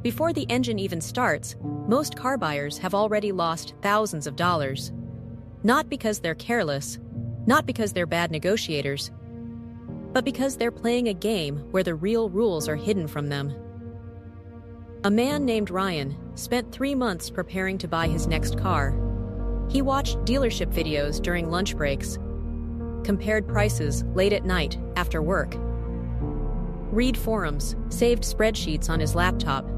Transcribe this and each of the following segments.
Before the engine even starts, most car buyers have already lost thousands of dollars. Not because they're careless, not because they're bad negotiators, but because they're playing a game where the real rules are hidden from them. A man named Ryan spent 3 months preparing to buy his next car. He watched dealership videos during lunch breaks, compared prices late at night after work, read forums, saved spreadsheets on his laptop.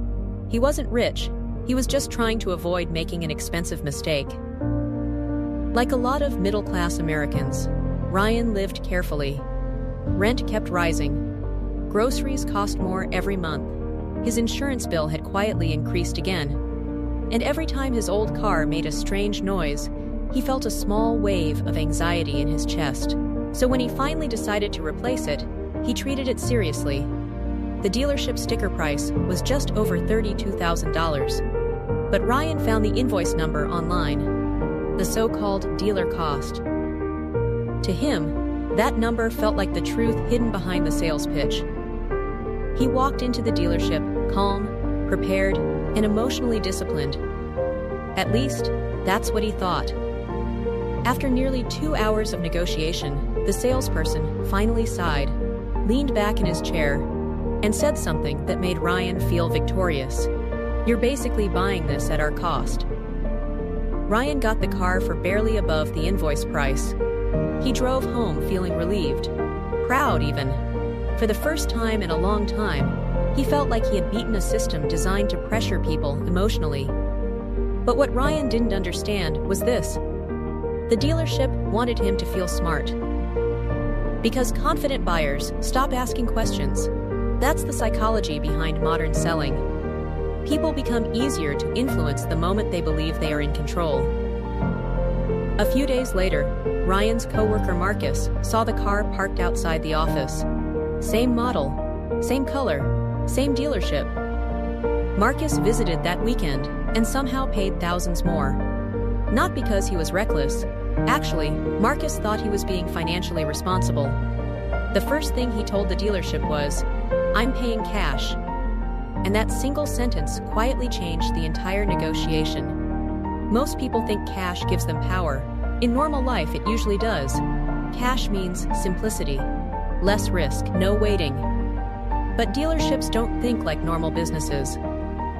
He wasn't rich, he was just trying to avoid making an expensive mistake. Like a lot of middle-class Americans, Ryan lived carefully. Rent kept rising. Groceries cost more every month. His insurance bill had quietly increased again. And every time his old car made a strange noise, he felt a small wave of anxiety in his chest. So when he finally decided to replace it, he treated it seriously. The dealership sticker price was just over $32,000. But Ryan found the invoice number online, the so-called dealer cost. To him, that number felt like the truth hidden behind the sales pitch. He walked into the dealership, calm, prepared, and emotionally disciplined. At least, that's what he thought. After nearly 2 hours of negotiation, the salesperson finally sighed, leaned back in his chair, and said something that made Ryan feel victorious. "You're basically buying this at our cost." Ryan got the car for barely above the invoice price. He drove home feeling relieved, proud even. For the first time in a long time, he felt like he had beaten a system designed to pressure people emotionally. But what Ryan didn't understand was this. The dealership wanted him to feel smart. Because confident buyers stop asking questions. That's the psychology behind modern selling. People become easier to influence the moment they believe they are in control. A few days later, Ryan's coworker Marcus saw the car parked outside the office. Same model, same color, same dealership. Marcus visited that weekend and somehow paid thousands more. Not because he was reckless. Actually, Marcus thought he was being financially responsible. The first thing he told the dealership was, "I'm paying cash." And that single sentence quietly changed the entire negotiation. Most people think cash gives them power. In normal life, it usually does. Cash means simplicity. Less risk, no waiting. But dealerships don't think like normal businesses.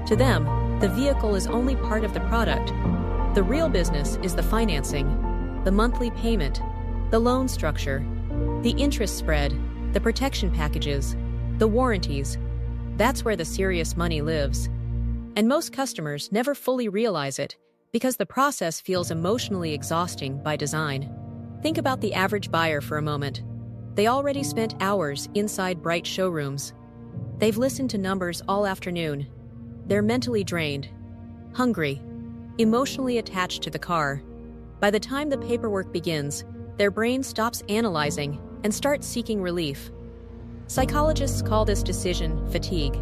To them, the vehicle is only part of the product. The real business is the financing, the monthly payment, the loan structure, the interest spread, the protection packages, the warranties. That's where the serious money lives. And most customers never fully realize it because the process feels emotionally exhausting by design. Think about the average buyer for a moment. They already spent hours inside bright showrooms. They've listened to numbers all afternoon. They're mentally drained, hungry, emotionally attached to the car. By the time the paperwork begins, their brain stops analyzing and starts seeking relief. Psychologists call this decision fatigue.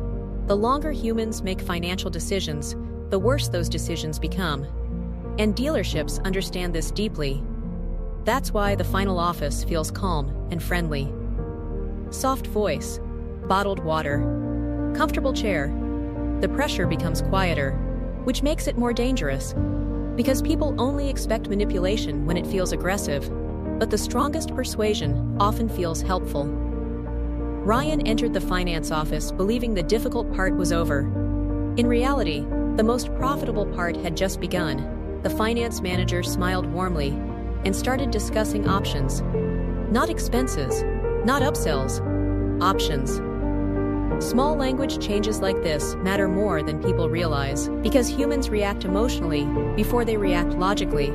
The longer humans make financial decisions, the worse those decisions become. And dealerships understand this deeply. That's why the final office feels calm and friendly. Soft voice, bottled water, comfortable chair. The pressure becomes quieter, which makes it more dangerous. Because people only expect manipulation when it feels aggressive, but the strongest persuasion often feels helpful. Ryan entered the finance office believing the difficult part was over. In reality, the most profitable part had just begun. The finance manager smiled warmly and started discussing options. Not expenses, not upsells, options. Small language changes like this matter more than people realize because humans react emotionally before they react logically.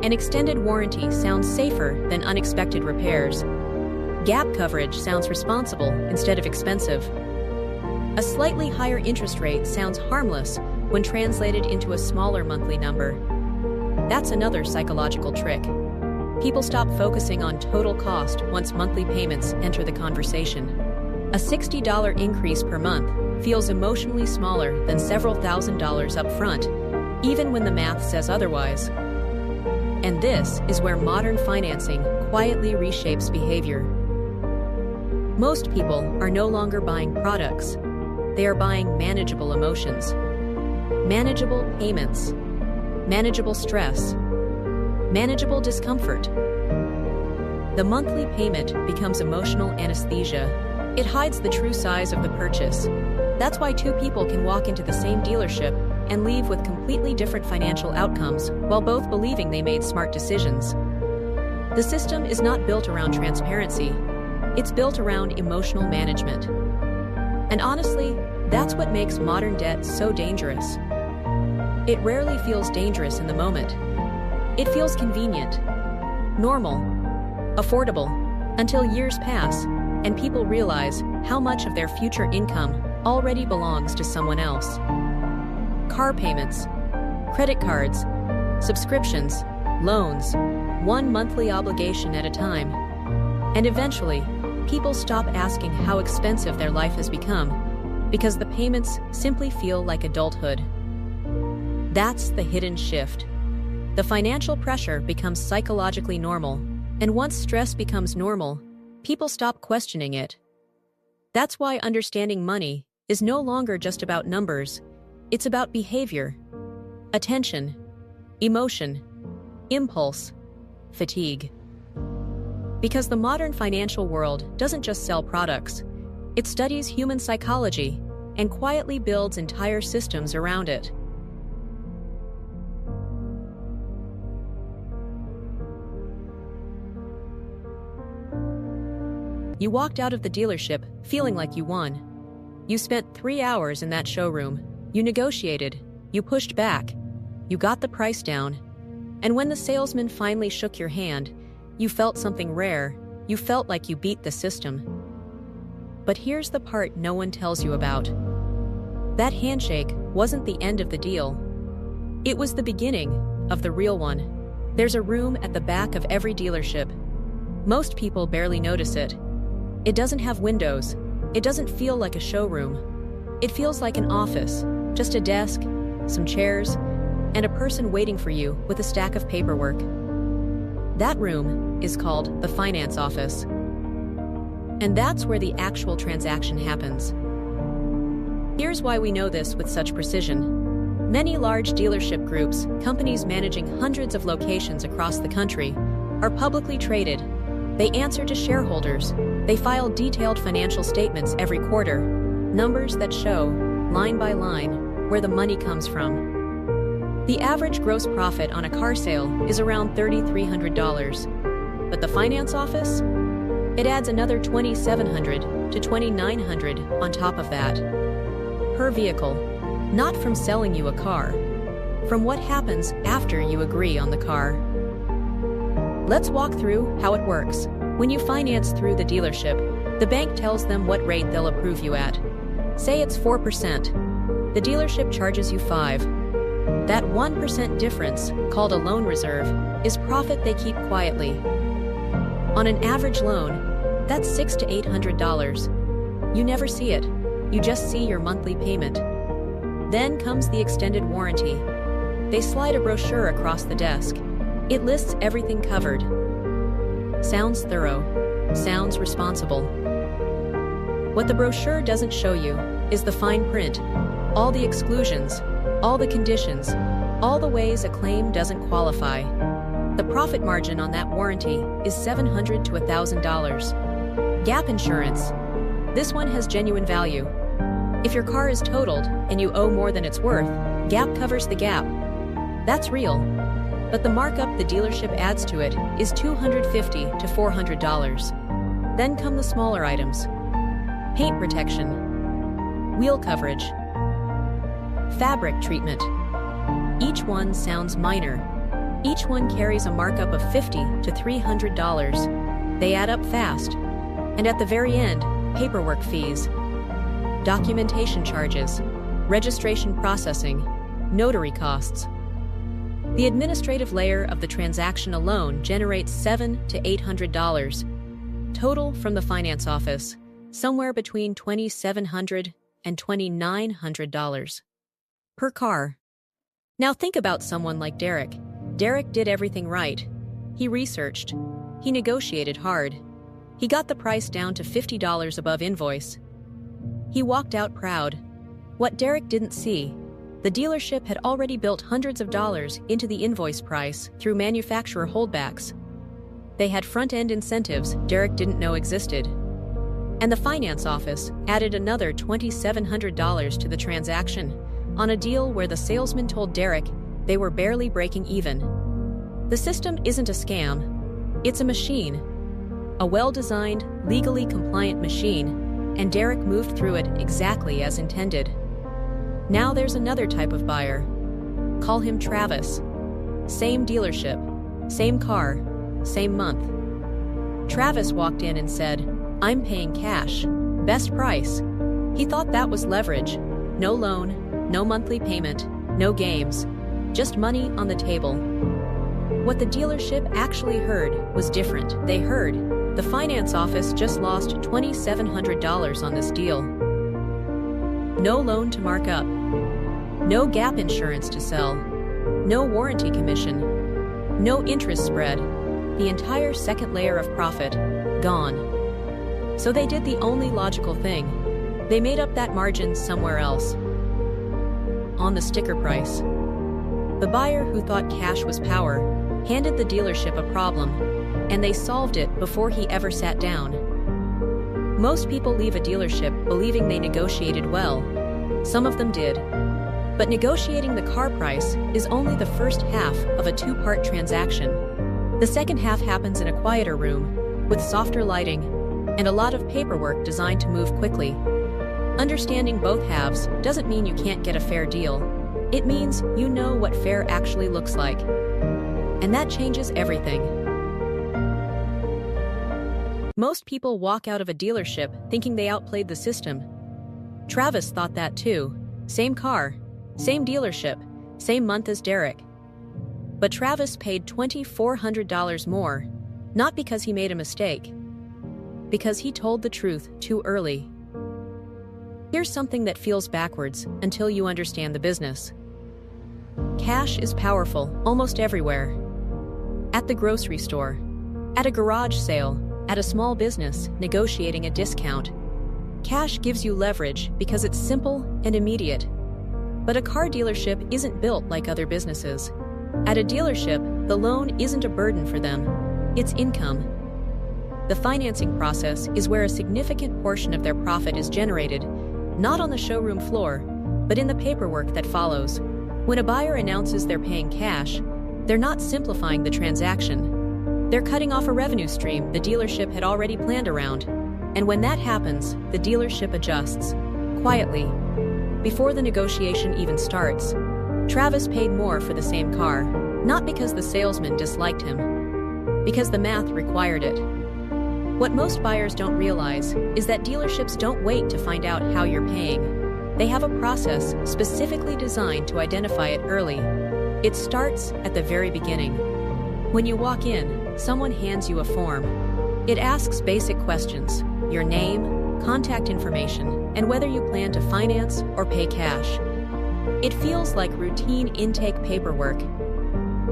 An extended warranty sounds safer than unexpected repairs. Gap coverage sounds responsible instead of expensive. A slightly higher interest rate sounds harmless when translated into a smaller monthly number. That's another psychological trick. People stop focusing on total cost once monthly payments enter the conversation. A $60 increase per month feels emotionally smaller than several $1,000s up front, even when the math says otherwise. And this is where modern financing quietly reshapes behavior. Most people are no longer buying products. they are buying manageable emotions, manageable payments, manageable stress, manageable discomfort. The monthly payment becomes emotional anesthesia. It hides the true size of the purchase. That's why two people can walk into the same dealership and leave with completely different financial outcomes while both believing they made smart decisions. The system is not built around transparency. It's built around emotional management. And honestly, that's what makes modern debt so dangerous. It rarely feels dangerous in the moment. It feels convenient, normal, affordable, until years pass and people realize how much of their future income already belongs to someone else. Car payments, credit cards, subscriptions, loans, one monthly obligation at a time. And eventually, people stop asking how expensive their life has become because the payments simply feel like adulthood. That's the hidden shift. The financial pressure becomes psychologically normal, and once stress becomes normal, people stop questioning it. That's why understanding money is no longer just about numbers. It's about behavior, attention, emotion, impulse, fatigue. Because the modern financial world doesn't just sell products, it studies human psychology and quietly builds entire systems around it. You walked out of the dealership feeling like you won. You spent 3 hours in that showroom. You negotiated. You pushed back. You got the price down. And when the salesman finally shook your hand, you felt something rare. You felt like you beat the system. But here's the part no one tells you about. That handshake wasn't the end of the deal. It was the beginning of the real one. There's a room at the back of every dealership. Most people barely notice it. It doesn't have windows. It doesn't feel like a showroom. It feels like an office, just a desk, some chairs, and a person waiting for you with a stack of paperwork. That room is called the finance office. And that's where the actual transaction happens. Here's why we know this with such precision. Many large dealership groups, companies managing hundreds of locations across the country, are publicly traded. They answer to shareholders. They file detailed financial statements every quarter, numbers that show, line by line, where the money comes from. The average gross profit on a car sale is around $3,300. But the finance office? It adds another $2,700 to $2,900 on top of that. Per vehicle, not from selling you a car, from what happens after you agree on the car. Let's walk through how it works. When you finance through the dealership, the bank tells them what rate they'll approve you at. Say it's 4%. The dealership charges you 5%. That 1% difference, called a loan reserve, is profit they keep quietly. On an average loan, that's $600 to $800. You never see it. You just see your monthly payment. Then comes the extended warranty. They slide a brochure across the desk. It lists everything covered. Sounds thorough. Sounds responsible. What the brochure doesn't show you is the fine print, all the exclusions, all the conditions, all the ways a claim doesn't qualify. The profit margin on that warranty is $700 to $1,000. Gap insurance. This one has genuine value. If your car is totaled and you owe more than it's worth, Gap covers the gap. That's real. But the markup the dealership adds to it is $250 to $400. Then come the smaller items. Paint protection, wheel coverage, fabric treatment. Each one sounds minor. Each one carries a markup of $50 to $300. They add up fast. And at the very end, paperwork fees, documentation charges, registration processing, notary costs. The administrative layer of the transaction alone generates $700 to $800. Total from the finance office, somewhere between $2,700 and $2,900 per car. Now think about someone like Derek. Derek did everything right. He researched. He negotiated hard. He got the price down to $50 above invoice. He walked out proud. What Derek didn't see, the dealership had already built hundreds of dollars into the invoice price through manufacturer holdbacks. They had front-end incentives Derek didn't know existed. And the finance office added another $2,700 to the transaction on a deal where the salesman told Derek they were barely breaking even. The system isn't a scam, it's a machine. A well-designed, legally compliant machine, and Derek moved through it exactly as intended. Now there's another type of buyer. Call him Travis. Same dealership, same car, same month. Travis walked in and said, "I'm paying cash. Best price." He thought that was leverage. No loan, no monthly payment, no games. Just money on the table. What the dealership actually heard was different. They heard, the finance office just lost $2,700 on this deal. No loan to mark up. No gap insurance to sell. No warranty commission. No interest spread. The entire second layer of profit, gone. So they did the only logical thing. They made up that margin somewhere else. On the sticker price. The buyer who thought cash was power handed the dealership a problem, and they solved it before he ever sat down. Most people leave a dealership believing they negotiated well. Some of them did. But negotiating the car price is only the first half of a two-part transaction. The second half happens in a quieter room, with softer lighting, and a lot of paperwork designed to move quickly. Understanding both halves doesn't mean you can't get a fair deal. It means you know what fair actually looks like. And that changes everything. Most people walk out of a dealership thinking they outplayed the system. Travis thought that too. Same car, same dealership, same month as Derek. But Travis paid $2,400 more, not because he made a mistake, because he told the truth too early. Here's something that feels backwards until you understand the business. Cash is powerful almost everywhere. At the grocery store, at a garage sale, at a small business negotiating a discount. Cash gives you leverage because it's simple and immediate. But a car dealership isn't built like other businesses. At a dealership, the loan isn't a burden for them, it's income. The financing process is where a significant portion of their profit is generated, not on the showroom floor, but in the paperwork that follows. When a buyer announces they're paying cash, they're not simplifying the transaction. They're cutting off a revenue stream the dealership had already planned around. And when that happens, the dealership adjusts, quietly. Before the negotiation even starts, Travis paid more for the same car, not because the salesman disliked him, because the math required it. What most buyers don't realize is that dealerships don't wait to find out how you're paying. They have a process specifically designed to identify it early. It starts at the very beginning. When you walk in, someone hands you a form. It asks basic questions: your name, contact information, and whether you plan to finance or pay cash. It feels like routine intake paperwork.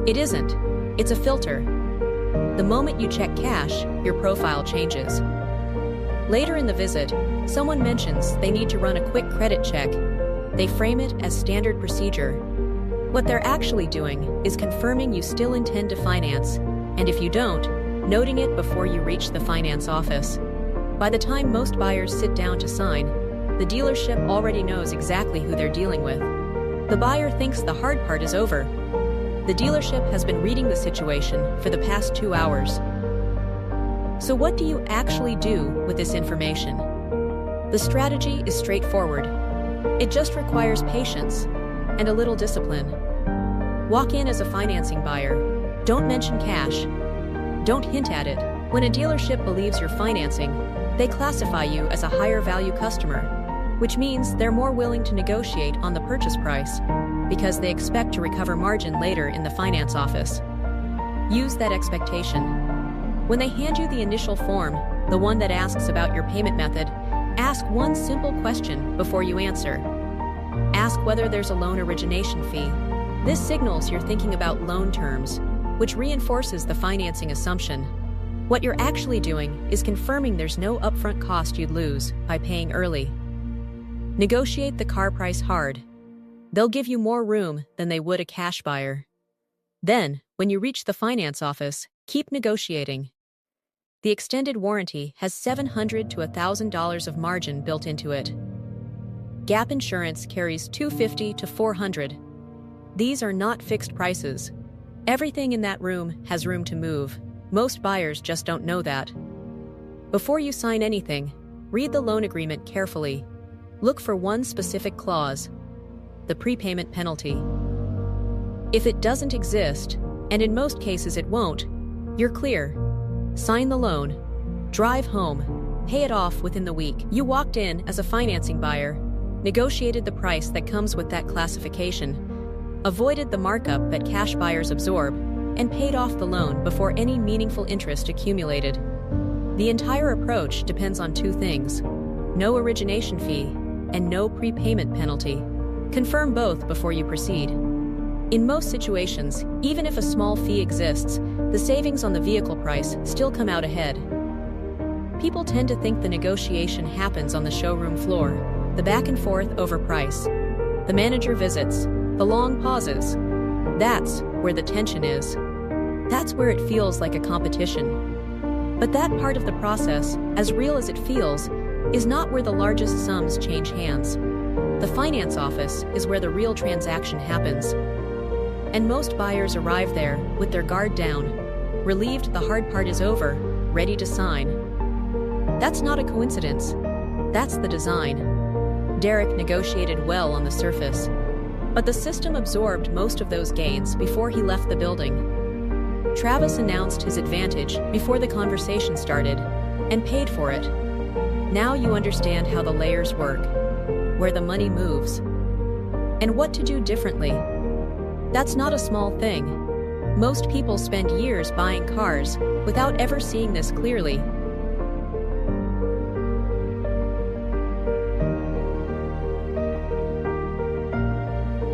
It isn't. It's a filter. The moment you check cash, your profile changes. Later in the visit, someone mentions they need to run a quick credit check. They frame it as standard procedure. What they're actually doing is confirming you still intend to finance, and if you don't, noting it before you reach the finance office. By the time most buyers sit down to sign, the dealership already knows exactly who they're dealing with. The buyer thinks the hard part is over. The dealership has been reading the situation for the past 2 hours. So what do you actually do with this information? The strategy is straightforward. It just requires patience and a little discipline. Walk in as a financing buyer. Don't mention cash. Don't hint at it. When a dealership believes you're financing, they classify you as a higher value customer, which means they're more willing to negotiate on the purchase price because they expect to recover margin later in the finance office. Use that expectation. When they hand you the initial form, the one that asks about your payment method, ask one simple question before you answer. Ask whether there's a loan origination fee. This signals you're thinking about loan terms, which reinforces the financing assumption. What you're actually doing is confirming there's no upfront cost you'd lose by paying early. Negotiate the car price hard. They'll give you more room than they would a cash buyer. Then, when you reach the finance office, keep negotiating. The extended warranty has $700 to $1,000 of margin built into it. Gap insurance carries $250 to $400. These are not fixed prices. Everything in that room has room to move. Most buyers just don't know that. Before you sign anything, read the loan agreement carefully. Look for one specific clause: the prepayment penalty. If it doesn't exist, and in most cases it won't, you're clear. Sign the loan, drive home, pay it off within the week. You walked in as a financing buyer, negotiated the price that comes with that classification, avoided the markup that cash buyers absorb, and paid off the loan before any meaningful interest accumulated. The entire approach depends on two things: no origination fee and no prepayment penalty. Confirm both before you proceed. In most situations, even if a small fee exists, the savings on the vehicle price still come out ahead. People tend to think the negotiation happens on the showroom floor, the back and forth over price, the manager visits, the long pauses. That's where the tension is. That's where it feels like a competition. But that part of the process, as real as it feels, is not where the largest sums change hands. The finance office is where the real transaction happens. And most buyers arrive there with their guard down, relieved the hard part is over, ready to sign. That's not a coincidence. That's the design. Derek negotiated well on the surface, but the system absorbed most of those gains before he left the building. Travis announced his advantage before the conversation started and paid for it. Now you understand how the layers work, where the money moves, and what to do differently. That's not a small thing. Most people spend years buying cars without ever seeing this clearly.